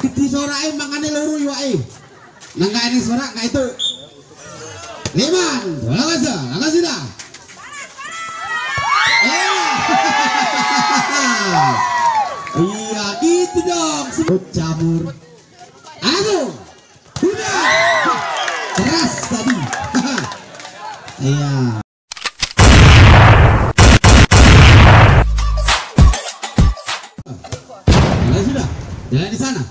keti sorae makane loro yuae. Nangka ini sorak ka itu. Liman, langsung sudah. Iya gitu dong. Sebut cabur. Aduh. Udah. Keras tadi. Iya. Sudah. Jalan di sana.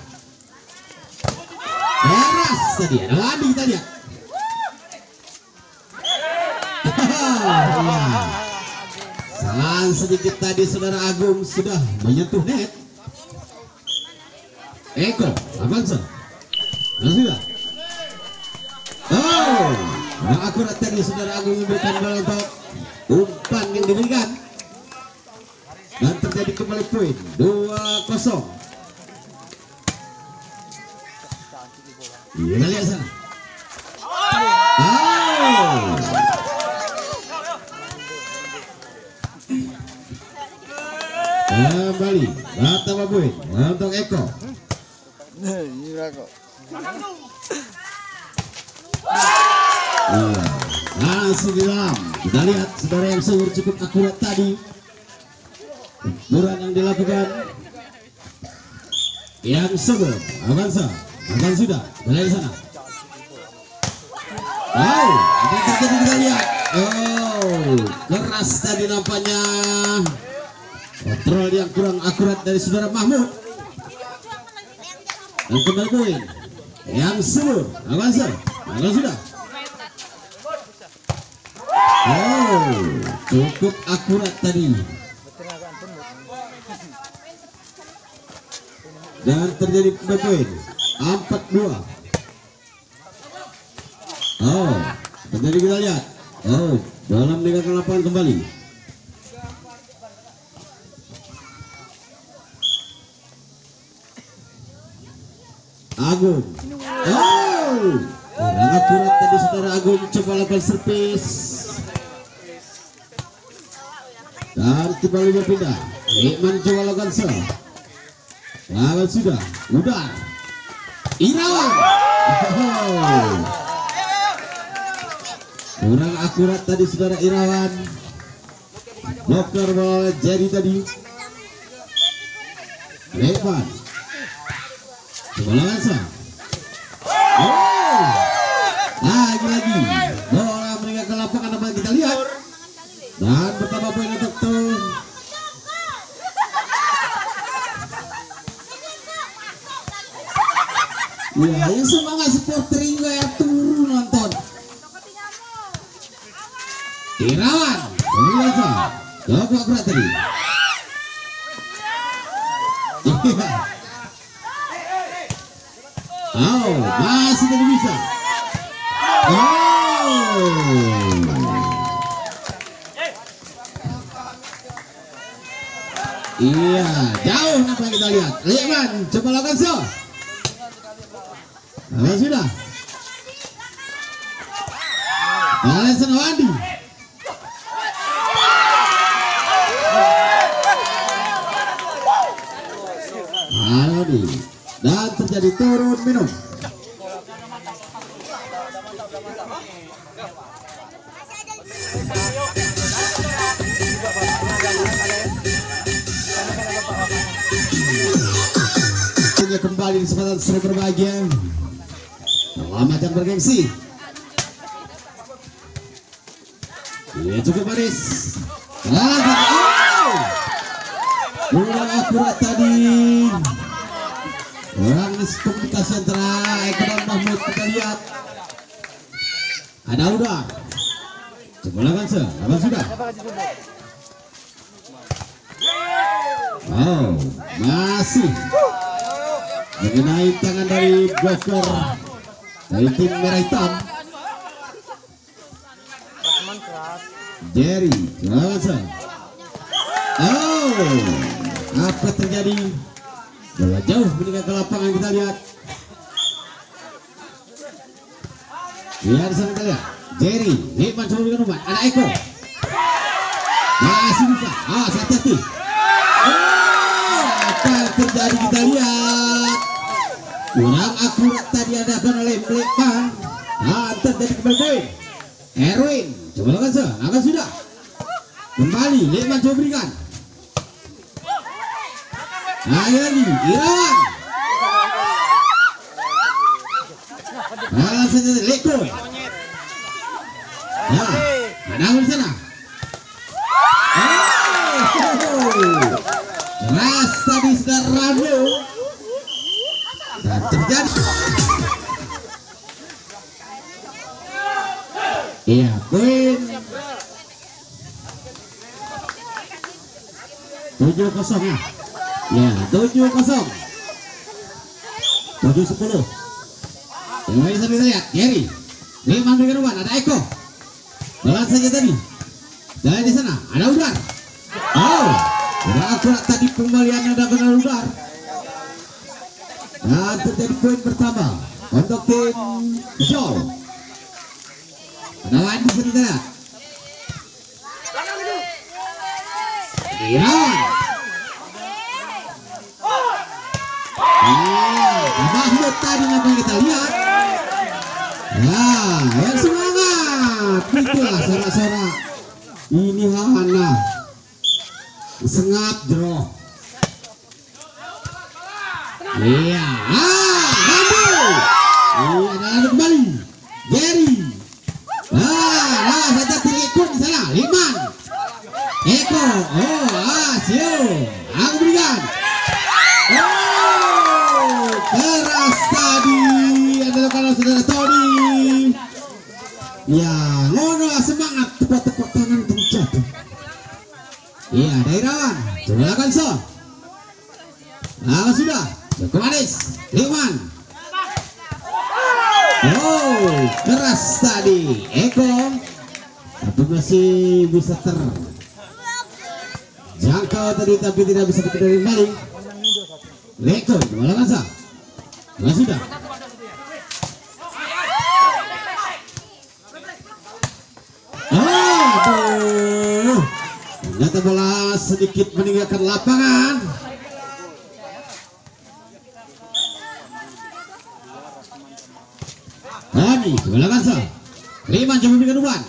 Keras tadi. Ada Wadi tadi ya. Salah sedikit tadi saudara Agung sudah menyentuh net. Eko, Avanza. Sudah. Oh, yang akurat tadi saudara Agung memberikan bola untuk umpan yang diberikan. Dan terjadi kembali poin 2-0. Kita lihat sana. Oh. Kembali tambah poin untuk Eko. Langsung di dalam. Kita lihat saudara yang sumur cukup akurat tadi. Buran yang dilakukan yang sumur Avanza akan sudah dari sana. Wow, apa terjadi kita lihat. Oh, keras tadi nampaknya. Kontrol yang kurang akurat dari saudara Mahmud. Dan kembali poin yang sumur Avanza akan sudah. Oh, cukup akurat tadi. Dan terjadi poin 4-2. Oh, terjadi kita lihat. Oh, dalam meninggalkan lapangan kembali. Agung. Oh, kurang akurat tadi saudara Agung coba lakukan servis. Dan kembali berpindah. Iman coba lakukan serve. Lawan sudah, udah. Irawan. Oh. Kurang akurat tadi saudara Irawan. Bloker bola jadi tadi. Lepan. Coba lawan. Oh. Lagi. Bola meninggalkan lapangan apa kita lihat. Dan bertambah poin untuk tuh. Ya, yang semangat supporter juga ya turun nonton. Irawan, biasa. Jawab akurat tadi. Oh, masih tidak bisa. Oh. Iya, jauh apa yang kita lihat. Liman, coba lakukan so. Sudah. Alexander Wadi. Wadi. Dan terjadi turun minum. Kembali di kesempatan seru berbahagia. Macam bergengsi. Ini cukup manis. Kurang akurat tadi. Kurang komunikasi antara Eko dan Mahmud kita lihat. Ada udah. Coba lakukan apa sudah? Oh, masih mengenai tangan dari bloker dari tim merah hitam. Jerry, langsung. Oh, apa terjadi? Bola jauh meninggalkan lapangan kita lihat. Lihat di sana kita lihat. Jerry, Hikman coba berikan umpan. Ada Eko. Masih bisa. Hati-hati. Oh, apa terjadi kita lihat. kurang akurat tadi adakan oleh Lekman. Terjadi kembali poin. Erwin coba lakukan akan sudah kembali Lekman coba berikan. Ayo lagi Irawan. Balas saja Leko. Nah, ada di sana. Keras tadi sudah Rano. Dan terjadi. Iya, poin 7-0 ya. Ya, 7-0. 7-10. Yang bisa kita lihat, Gary. Lekman berikan umpan, ada Eko. Balas saja tadi. Dan di sana ada Udar. Oh, kurang akurat tadi pembaliannya ada benar Udar. Dan terjadi poin pertama untuk tim Joe. Ada lain bisa kita lihat. Irawan. Mahmud tadi yang kita lihat. Nah, yang semangat. Itulah sorak-sorak. Ini Hana. Sengap draw. Iya. Iya, ada kembali. Jerry. Saja Lekman di sana. Lekman. Eko. Sio. Aku berikan. Keras tadi adalah kalau saudara Tony. Ya, ngono semangat tepuk-tepuk tangan terjatuh. Iya, Dairawan. Coba lakukan so. Sudah. Cukup manis. Lekman. Keras tadi Eko. Tapi masih bisa terjangkau tadi, tapi tidak bisa dikendali kembali. Leko, malah masa. Sudah. Ternyata bola sedikit meninggalkan lapangan. Tony, bola masa. Lekman coba berikan umpan.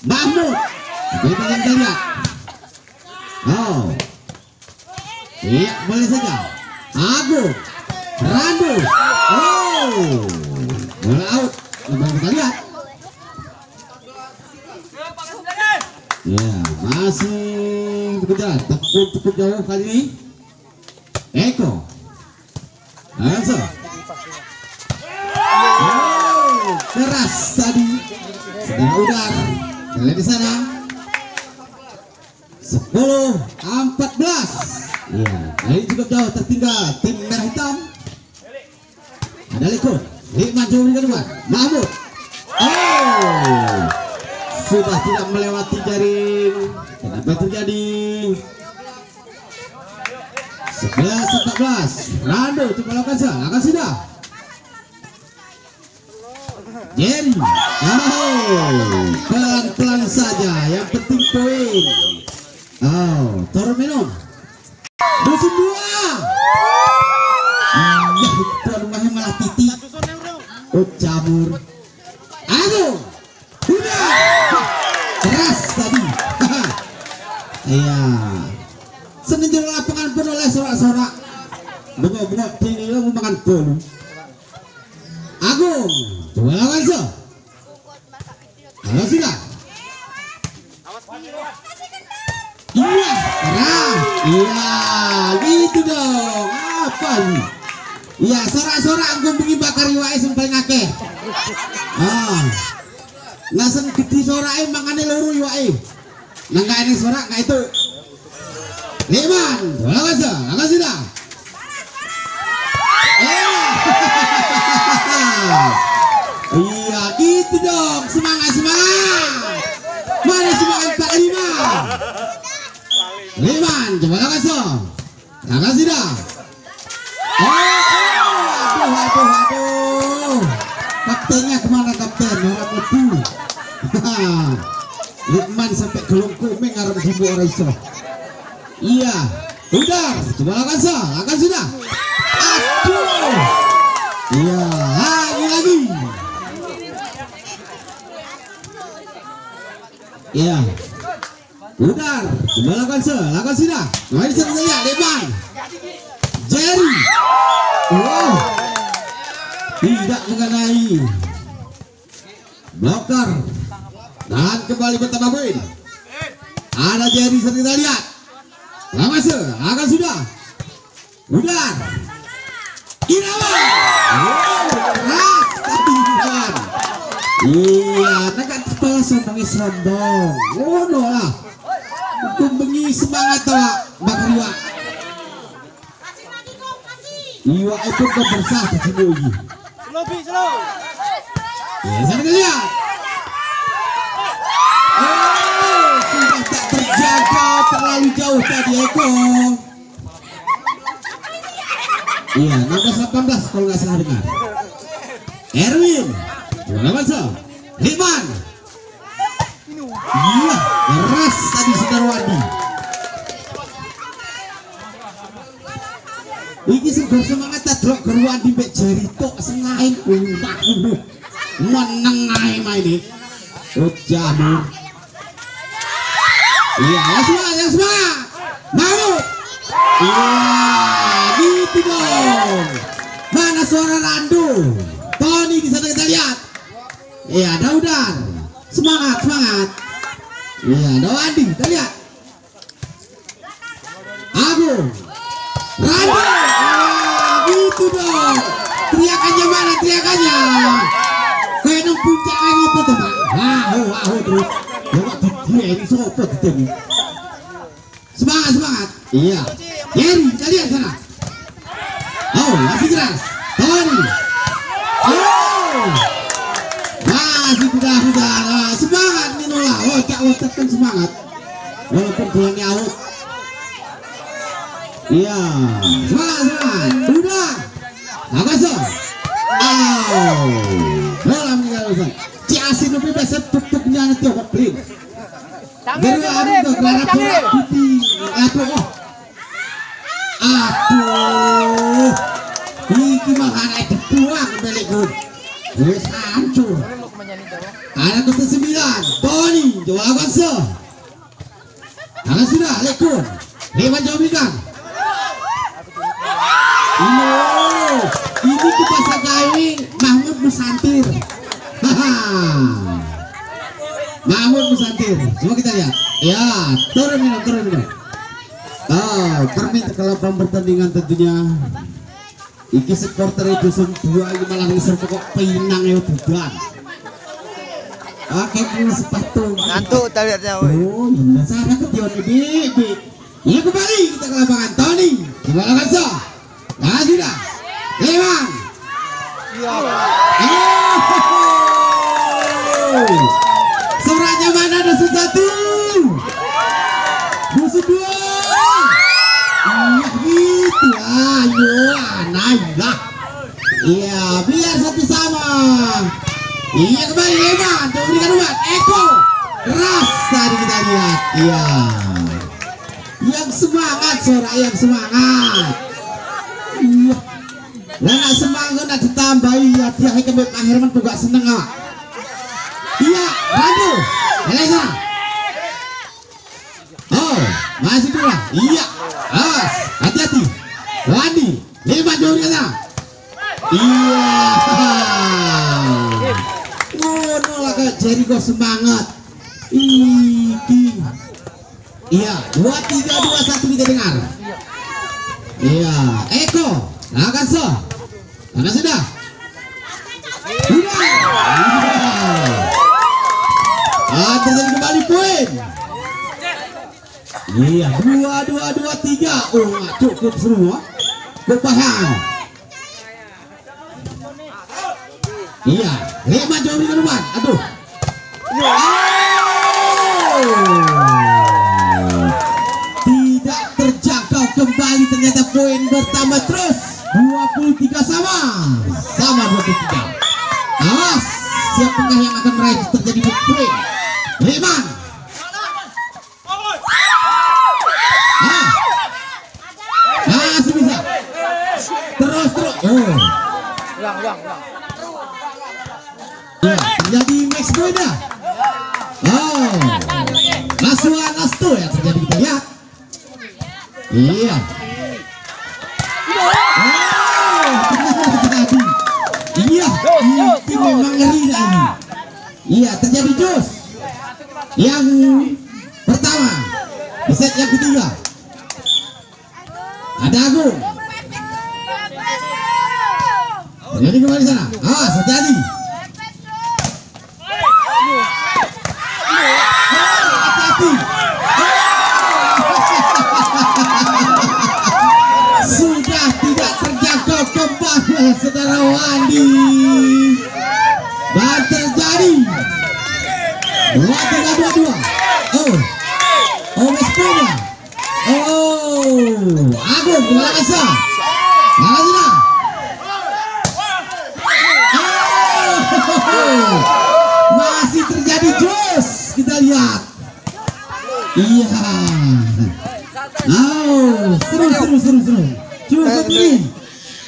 Mahmud. Kita lihat. Iya, boleh saja. Agung. Randu. Bola out. Kita lihat. Ya, masih berjalan. Tapi cukup jauh kali ini. Eko. Langsung. Keras tadi. Sedang Udar. Lihat di sana. 10-14. Iya, ini cukup jauh tertinggal tim merah hitam. Ada Lekman. Lekman coba berikan umpan. Mahmud. Sudah tidak melewati jaring. Kenapa terjadi? 11-14. Rando coba lakukan akan sudah. Jerry. Pelan-pelan saja, yang penting poin. Toro minum. Musim 2. Ya, tuan rumahnya malah titik. Cabur. Aduh. Udah. Keras tadi. Iya. Seninjau lapangan pun oleh sorak-sorak. Bengok-bengok ini mau makan bolu. Agung. Coba lawan so. Halo sudah. Iya, keras. Iya, gitu dong. Apa nih? Iya, sorak-sorak aku pergi bakar iwake sing paling akeh. Langsung gede sorake mangane loro iwake. Nang gak enek sorak gak itu. Lekman, lawan so. Lawan sudah. Iya, gitu dong. Semangat. Mana semangat 45. Lekman, coba lakukan so. Lakukan sudah. Aduh. Kaptennya kemana kapten? Orang lebu. Lekman sampai kelungkumeng ngarep jibu orang iso. Iya, udah. Coba lakukan so. Lakukan sudah. Aduh. Udar, lakukan sudah. Main saja, Leman. Jerry. Wow. Tidak mengenai. Blocker. Dan kembali bertambah poin. Ada Jerry seperti kita lihat. Lakukan sudah. Udar. Irawan. Keras tapi Irawan. Iya, nak kepala sombong serondong. Oh no lah. Kumbengi semangat awak Bang Riwa. Iwa itu bersah di sini lagi. Slow. Ya, sana lihat. Oh, sudah tak terjaga terlalu jauh tadi Eko. Iya, 16-18 kalau nggak salah dengar. Erwin, Liman. Iya, keras tadi Sudarwadi. Iki segar semangat tadrok Gerwadi mbek Jerito sengain untak meneng ae main iki. Oh jamur. Iya, yang semangat. Mahmud. Iya, gitu dong. Mana suara Randu? Tony di sana kita lihat. Iya, Daudan. Semangat. Iya, Dawandi, kita lihat. Agung. Randu. Gitu dong. Teriakannya mana teriakannya? Kayak nang puncak kayak ngopo tuh, Pak? Wah, terus. Dia ini sopo gitu. Semangat. Iya. Jerry, kita lihat sana. Oh, masih keras. Tony. Oh. Masih udah. Semangat nih Nola. Oh, cak kan semangat. Walaupun golnya out. Iya. Semangat. Udah. Nagaso. Oh. Bola meninggalkan. Ciasin lebih besar tuk-tuknya nanti obat print. Aduh. Iki malah naik dibuang kembali gue. Wes hancur. Ada ke-9 Tony coba avanse. Karena sudah lekun. Leman jawabkan. Ini kita sakai Mahmud Musantir. Mahmud Musantir. Coba kita lihat. Ya, turun minum. Oh, perminta kalau pertandingan tentunya. Iki supporter itu semua ini malah ngisor pokok pinang ya bukan. Oke, punya sepatu. Ngantuk taliannya. Oh, iya sana ketiwan bibi. Iya kembali kita ke lapangan Tony. Gimana kan so? Nah sudah. Leman. Suratnya mana dosen 1? Dosen 2. Iya gitu. Ayo anak. Iya biar satu sama. Iya kembali Leman. Coba berikan umpan. Eko. Keras tadi kita lihat. Iya. Yang semangat Sora, yang semangat. Iya. Nah semangat nak ditambahi ya dia kembali Pak Herman juga seneng ah. Iya, Randu. Elena. Oh, masih dulu. Iya. Awas, hati-hati. Wandi, 5 jauh sana. Iya. Ngono lah kayak Jericho semangat. Iki. Iya, 2-3-2-1 kita dengar. Iya, Eko, Nagaso. Karena sudah. Terjadi kembali poin. Iya, 2-2-2-3. Oh, cukup semua. Berpaham. Iya, 5 jauh di depan. Aduh. Tidak terjangkau kembali, ternyata poin bertambah terus. 23 sama 23. Awas, siapakah yang akan meraih terjadi poin? Leman. Masih bisa. Terus. Oh. Ya, terjadi match point dah. Oh. Last one, last two. Iya. Terjadi. Iya. Ini memang ngeri lagi. Iya, terjadi jos. Yang pertama di set yang ketiga ada Agung. Jadi kembali sana. Awas, hati-hati. Hati-hati. Sudah tidak terjangkau kembali saudara Wandi. Dan terjadi 2-3-2-2. Mesponya. Agung kembali bisa. Nah, masih terjadi jos, kita lihat. Iya. Seru. Cukup ini.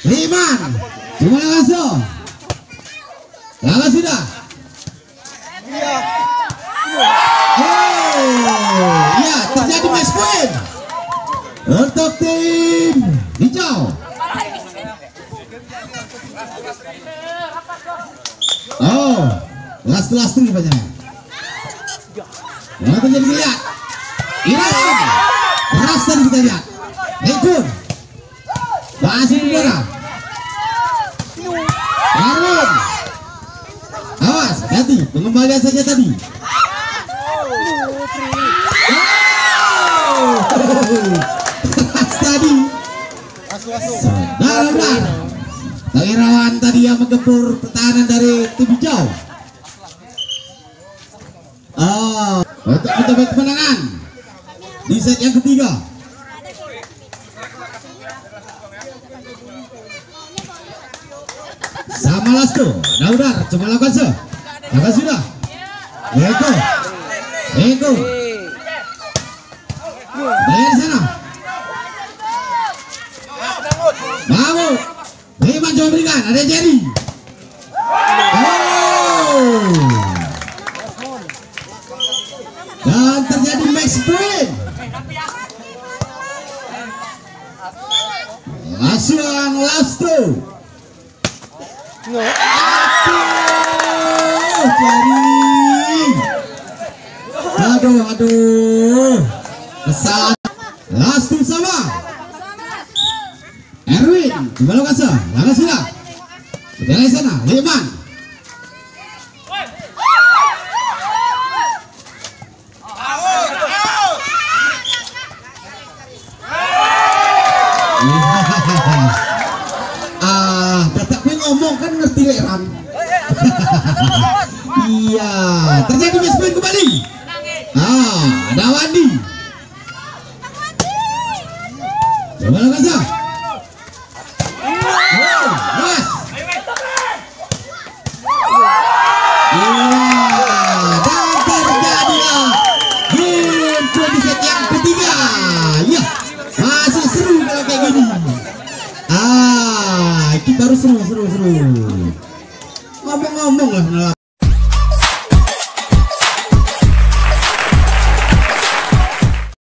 Riman. Cuma langsung. Langsung sudah. Ya, terjadi match point untuk tim hijau. Last tuh bacanya. Yang terjadi lihat. Iran. Keras tadi kita lihat. Ekun. Masih udara. Erwin. Awas, hati. Pengembalian saja tadi. Keras tadi. Saudara. Tawirawan tadi yang menggempur pertahanan dari tim hijau. Untuk mencapai kemenangan di set yang ketiga. Sama Lasto, Daudar, coba lakukan se. Lakukan sudah. Eko. Dari sana. Bangun. Liman coba berikan, ada Jerry. Dan terjadi match point. Lasuan Lasto. Jadi. Aduh. Kesalahan. Lasto sama. Erwin, coba lo kasih. Langsung sudah. Dari sana, Liman. Tetap ngomong kan ngerti leran. Iya, terjadi match point kembali. Ada Wandi. Coba lo kasih. Baru seru. Ngomong-ngomong lah.